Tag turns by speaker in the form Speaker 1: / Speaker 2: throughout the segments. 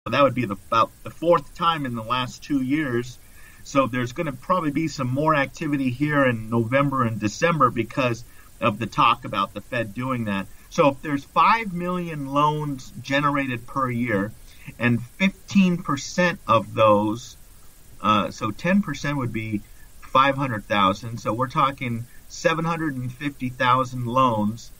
Speaker 1: that would be about the fourth time in the last 2 years. So there's going to probably be some more activity here in November and December because of the talk about the Fed doing that. So if there's 5 million loans generated per year, and 15% of those, so 10% would be 500,000. So we're talking 750,000 loans,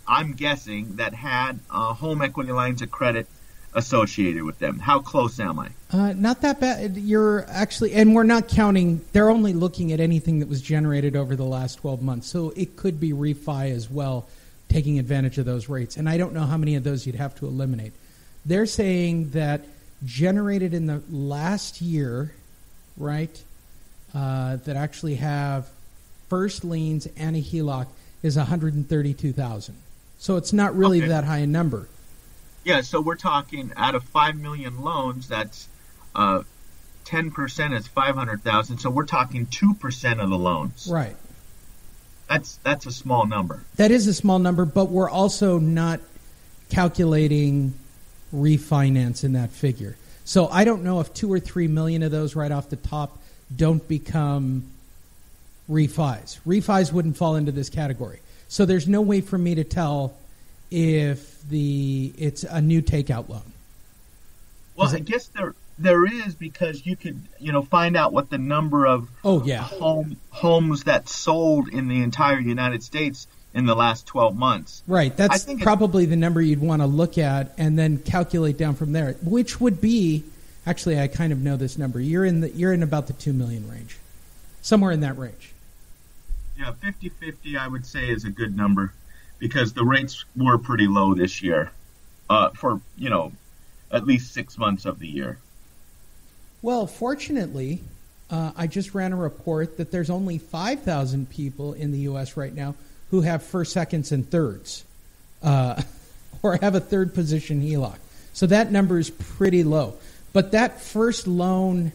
Speaker 1: I'm guessing, that had home equity lines of credit associated with them. How close am I?
Speaker 2: Not that bad. You're actually, and we're not counting, they're only looking at anything that was generated over the last 12 months. So it could be refi as well, taking advantage of those rates. And I don't know how many of those you'd have to eliminate. They're saying that generated in the last year, right, that actually have first liens and a HELOC is 132,000. So it's not really that high a number.
Speaker 1: Yeah, so we're talking out of 5 million loans, that's 10% is 500,000. So we're talking 2% of the loans.
Speaker 2: Right.
Speaker 1: That's a small number.
Speaker 2: That is a small number, but we're also not calculating refinance in that figure. So I don't know if 2 or 3 million of those right off the top don't become refis. Refis wouldn't fall into this category. So there's no way for me to tell if it's a new takeout loan.
Speaker 1: Well, I guess there is, because you could find out what the number of homes that sold in the entire United States in the last 12 months.
Speaker 2: Right. That's probably the number you'd want to look at and then calculate down from there, which would be, actually, I kind of know this number. You're in about the 2 million range, somewhere in that range.
Speaker 1: Yeah, 50-50 I would say is a good number, because the rates were pretty low this year for, at least 6 months of the year.
Speaker 2: Well, fortunately, I just ran a report that there's only 5,000 people in the U.S. right now who have first, seconds, and thirds, or have a third position HELOC. So that number is pretty low. But that first loan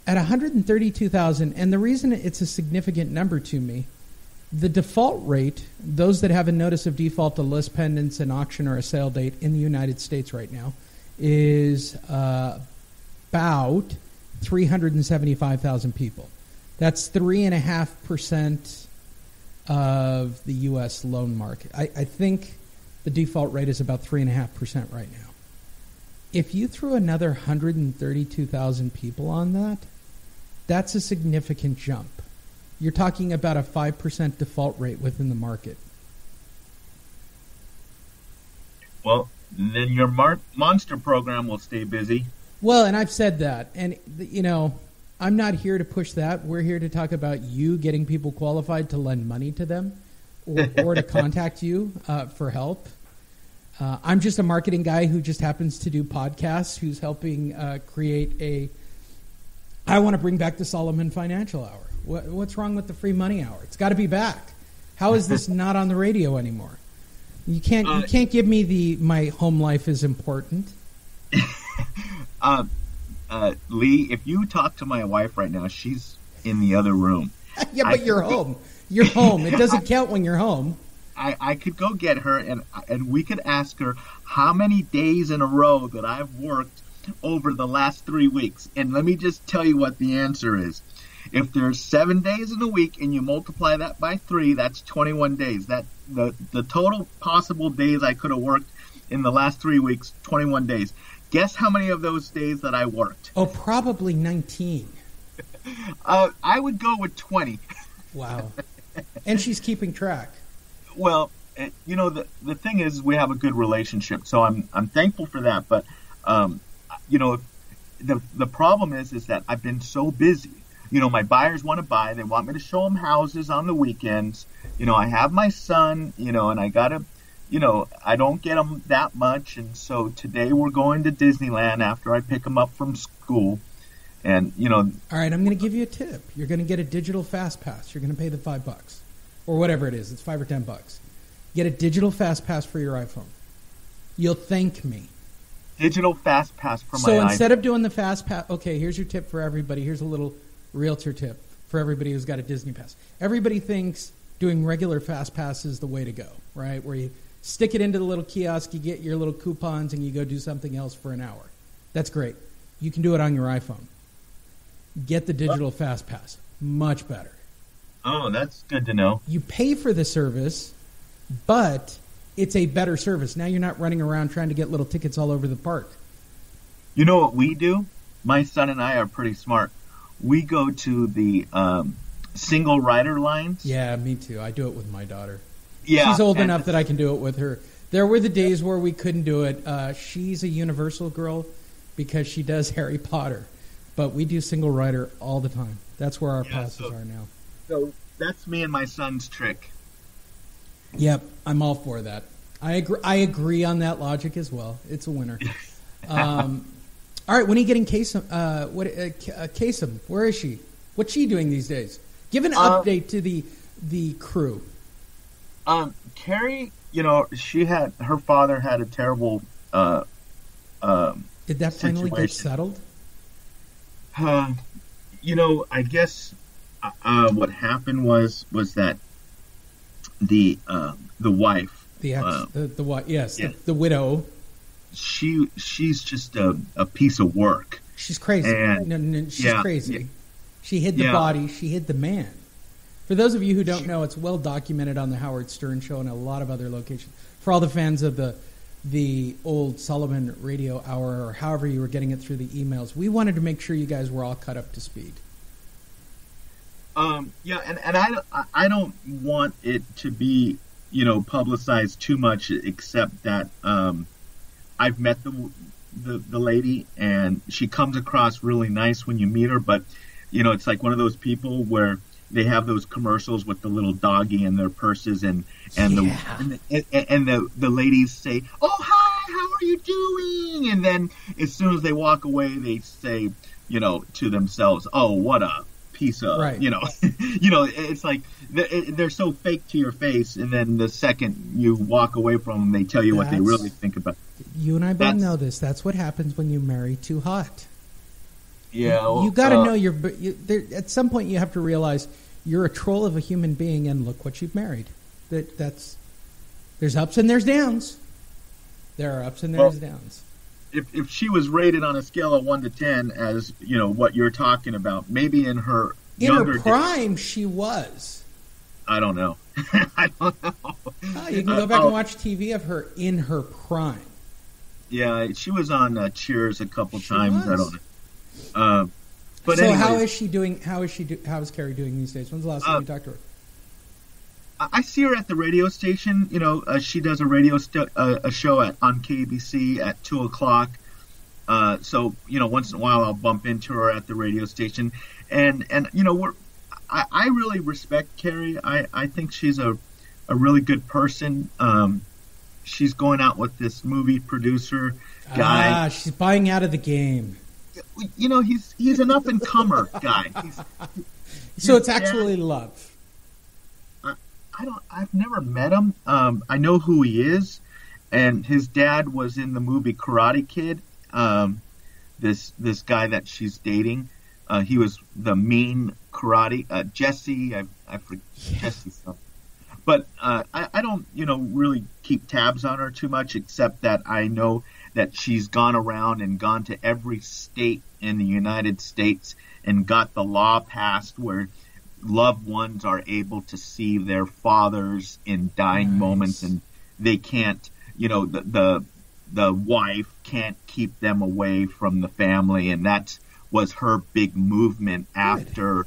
Speaker 2: at 132,000, and the reason it's a significant number to me, the default rate, those that have a notice of default, a list pendants, an auction, or a sale date in the United States right now, is about 375,000 people. That's 3.5% of the U.S. loan market. I think the default rate is about 3.5% right now. If you threw another 132,000 people on that, that's a significant jump. You're talking about a 5% default rate within the market.
Speaker 1: Well, then your monster program will stay busy.
Speaker 2: Well, and I've said that. And, I'm not here to push that. We're here to talk about you getting people qualified to lend money to them or to contact you for help. I'm just a marketing guy who just happens to do podcasts, who's helping create I want to bring back the Solomon Financial Hour. What's wrong with the free money hour? It's got to be back. How is this not on the radio anymore? You can't give me my home life is important.
Speaker 1: Lee, if you talk to my wife right now, she's in the other room.
Speaker 2: Yeah, but you're home. You're home. It doesn't count when you're home.
Speaker 1: I could go get her, and we could ask her how many days in a row that I've worked over the last 3 weeks. And let me just tell you what the answer is. If there's 7 days in a week and you multiply that by 3, that's 21 days. That the total possible days I could have worked in the last 3 weeks, 21 days. Guess how many of those days that I worked?
Speaker 2: Oh, probably 19.
Speaker 1: I would go with 20.
Speaker 2: Wow. And she's keeping track.
Speaker 1: Well, the thing is, we have a good relationship, so I'm thankful for that. But the problem is that I've been so busy. My buyers want to buy; they want me to show them houses on the weekends. I have my son, and I gotta, I don't get him that much, and so today we're going to Disneyland after I pick him up from school. And all
Speaker 2: right, I'm going to give you a tip. You're going to get a digital fast pass. You're going to pay the $5 or whatever it is. It's $5 or $10. Get a digital fast pass for your iPhone. You'll thank me.
Speaker 1: Digital fast pass for my iPhone.
Speaker 2: So instead of doing the fast pass, okay, here's your tip for everybody. Here's a little realtor tip for everybody who's got a Disney pass. Everybody thinks doing regular fast pass is the way to go, right? Where you stick it into the little kiosk, you get your little coupons, and you go do something else for an hour. That's great. You can do it on your iPhone. Get the digital fast pass. Much better.
Speaker 1: Oh, that's good to know.
Speaker 2: You pay for the service, but it's a better service. Now you're not running around trying to get little tickets all over the park.
Speaker 1: You know what we do? My son and I are pretty smart. We go to the single rider lines.
Speaker 2: Yeah, me too. I do it with my daughter.
Speaker 1: Yeah,
Speaker 2: she's old enough that I can do it with her. There were the days where we couldn't do it. She's a Universal girl because she does Harry Potter. But we do single rider all the time. That's where our passes are now.
Speaker 1: So that's me and my son's trick.
Speaker 2: Yep, I'm all for that. I agree on that logic as well. It's a winner. All right, when are you getting Kasem? Kasem, where is she? What's she doing these days? Give an update to the crew.
Speaker 1: Carrie, her father had a terrible
Speaker 2: Did that finally get settled?
Speaker 1: I guess what happened was that the wife,
Speaker 2: the ex, the wife, yes,
Speaker 1: yeah.
Speaker 2: the widow.
Speaker 1: She's just a piece of work.
Speaker 2: She's crazy. No, she's crazy. Yeah. She hid the body. She hid the man. For those of you who don't know, it's well documented on the Howard Stern Show and a lot of other locations. For all the fans of the old Sullivan Radio Hour, or however you were getting it through the emails, we wanted to make sure you guys were all cut up to speed.
Speaker 1: And I don't want it to be publicized too much, except that I've met the lady, and she comes across really nice when you meet her, but it's like one of those people where they have those commercials with the little doggy in their purses, and the ladies say, "Oh, hi, how are you doing?" And then as soon as they walk away, they say, to themselves, "Oh, what a piece of,"
Speaker 2: right.
Speaker 1: It's like they're so fake to your face, and then the second you walk away from them, they tell you what they really think about.
Speaker 2: You and I both know this. That's what happens when you marry too hot.
Speaker 1: Yeah,
Speaker 2: you got to know at some point you have to realize you're a troll of a human being, and look what you've married. There's ups and there's downs. There are ups and there's downs.
Speaker 1: If she was rated on a scale of 1 to 10 as what you're talking about, maybe in her
Speaker 2: prime she was.
Speaker 1: I don't know. I don't know.
Speaker 2: Oh, you can go back and watch TV of her in her prime.
Speaker 1: Yeah, she was on Cheers a couple times. I don't know. But
Speaker 2: so
Speaker 1: anyway,
Speaker 2: how is she doing? How is Carrie doing these days? When's the last time you talked to her?
Speaker 1: I see her at the radio station. She does a radio a show on KBC at 2:00. So once in a while I'll bump into her at the radio station, and I really respect Carrie. I think she's a really good person. She's going out with this movie producer guy.
Speaker 2: She's buying out of the game.
Speaker 1: He's an up and comer guy.
Speaker 2: So it's actually love.
Speaker 1: I've never met him. I know who he is, and his dad was in the movie Karate Kid. This guy that she's dating, he was the mean karate Jesse. I forget Jesse's stuff. But I don't really keep tabs on her too much, except that I know that she's gone around and gone to every state in the United States and got the law passed where loved ones are able to see their fathers in dying moments, and they can't, the wife can't keep them away from the family, and that was her big movement after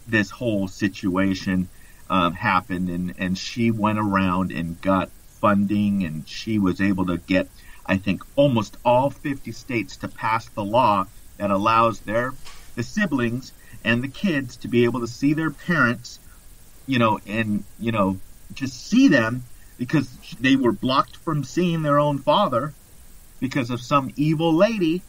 Speaker 1: this whole situation happened, and she went around and got funding, and she was able to get, I think, almost all 50 states to pass the law that allows the siblings and the kids to be able to see their parents, and just see them, because they were blocked from seeing their own father because of some evil lady,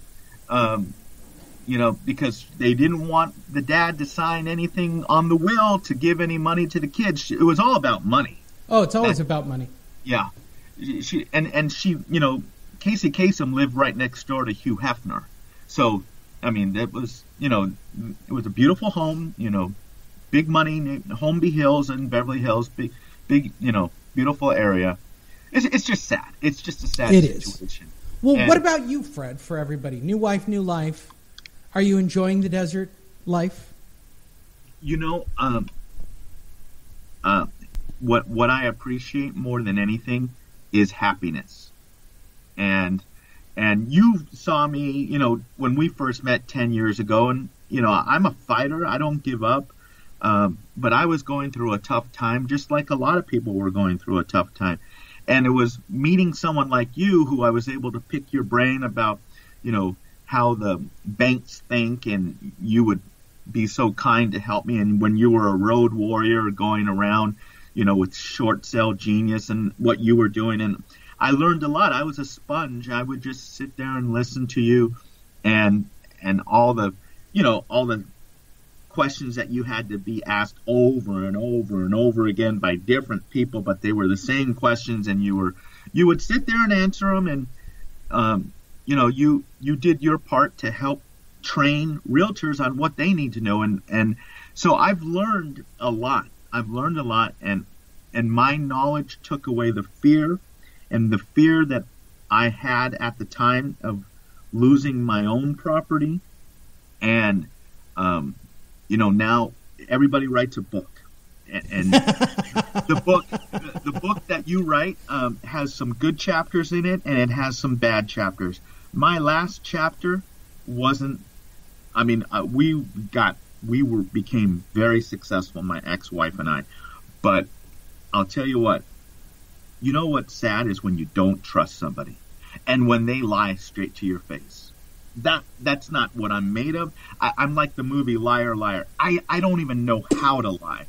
Speaker 1: because they didn't want the dad to sign anything on the will to give any money to the kids. It was all about money.
Speaker 2: Oh, it's always about money. Yeah.
Speaker 1: She Casey Kasem lived right next door to Hugh Hefner. So, I mean, it was a beautiful home, big money, Holmby Hills and Beverly Hills, big, beautiful area. It's just sad. It's just a sad situation.
Speaker 2: Well, what about you, Fred, for everybody? New wife, new life. Are you enjoying the desert life?
Speaker 1: You know, what I appreciate more than anything is happiness. And you saw me, you know, when we first met 10 years ago, and, you know, I'm a fighter. I don't give up. But I was going through a tough time, just like a lot of people were going through a tough time. And it was meeting someone like you who I was able to pick your brain about, you know, how the banks think, and you would be so kind to help me. And when you were a road warrior going around, you know, with Short Sale Genius and what you were doing. And I learned a lot. I was a sponge. I would just sit there and listen to you and all the, you know, all the questions that you had to be asked over and over and over again by different people, but they were the same questions, and you would sit there and answer them. And, you know, you did your part to help train realtors on what they need to know. And so I've learned a lot. And my knowledge took away the fear that I had at the time of losing my own property. And, you know, now everybody writes a book, and the book that you write has some good chapters in it, and it has some bad chapters. My last chapter wasn't. I mean, we became very successful, my ex-wife and I. But I'll tell you what. You know what's sad is when you don't trust somebody, and when they lie straight to your face. That's not what I'm made of. I'm like the movie Liar, Liar. I don't even know how to lie.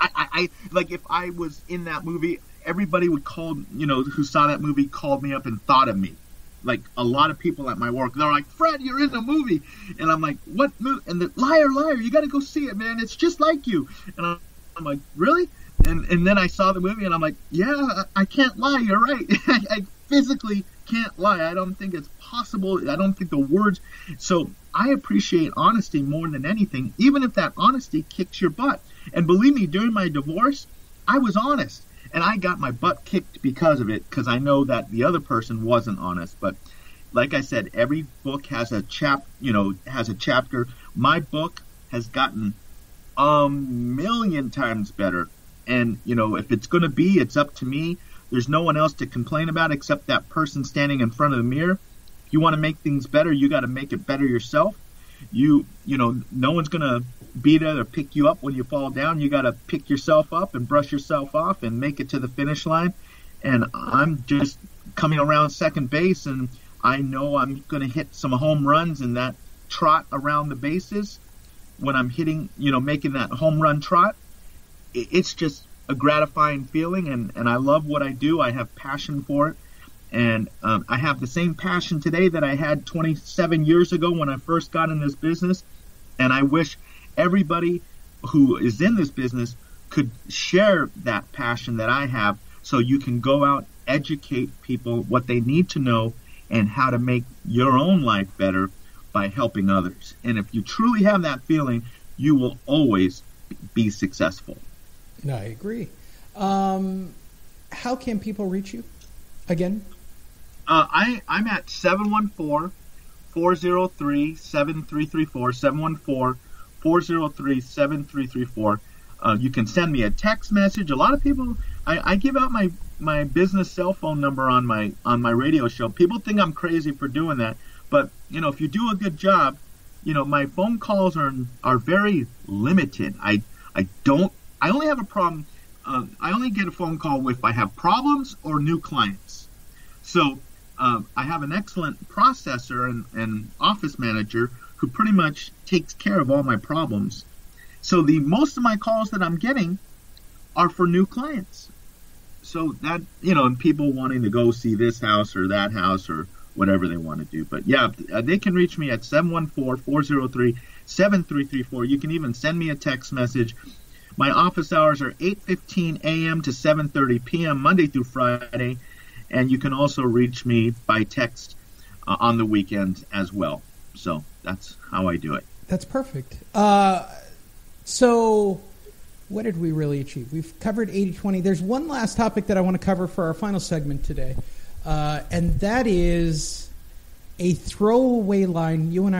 Speaker 1: I like, if I was in that movie, everybody would call, you know, who saw that movie called me up and thought of me. Like, a lot of people at my work, they're like, Fred, you're in the movie. And I'm like, what movie? And the Liar, Liar, you got to go see it, man. It's just like you. And I'm like, really? And then I saw the movie, and I'm like, yeah, I can't lie. You're right. I physically can't lie. I don't think it's possible. I don't think the words. So I appreciate honesty more than anything, even if that honesty kicks your butt. And believe me, during my divorce, I was honest, and I got my butt kicked because of it, because I know that the other person wasn't honest. But like I said, every book has a chapter. My book has gotten a million times better. And, you know, if it's going to be, it's up to me. There's no one else to complain about except that person standing in front of the mirror. If you want to make things better, you got to make it better yourself. You know, no one's going to be there to pick you up when you fall down. You got to pick yourself up and brush yourself off and make it to the finish line. And I'm just coming around second base, and I know I'm going to hit some home runs in that trot around the bases when I'm hitting, you know, making that home run trot. It's just a gratifying feeling, and I love what I do. I have passion for it, and I have the same passion today that I had 27 years ago when I first got in this business, and I wish everybody who is in this business could share that passion that I have, so you can go out, educate people what they need to know and how to make your own life better by helping others. And if you truly have that feeling, you will always be successful.
Speaker 2: No, I agree. How can people reach you again?
Speaker 1: I'm at 714-403-7334, 714-403-7334. You can send me a text message. A lot of people, I give out my business cell phone number on my radio show. People think I'm crazy for doing that, but, you know, if you do a good job, you know, my phone calls are very limited. I only have a problem. I only get a phone call if I have problems or new clients. So I have an excellent processor and office manager who pretty much takes care of all my problems. So most of my calls that I'm getting are for new clients. So that, you know, and people wanting to go see this house or that house or whatever they want to do. But yeah, they can reach me at 714-403-7334. You can even send me a text message. My office hours are 8:15 a.m. to 7:30 p.m. Monday through Friday, and you can also reach me by text on the weekends as well. So that's how I do it.
Speaker 2: That's perfect. So what did we really achieve? We've covered 80-20. There's one last topic that I want to cover for our final segment today, and that is a throwaway line. You and I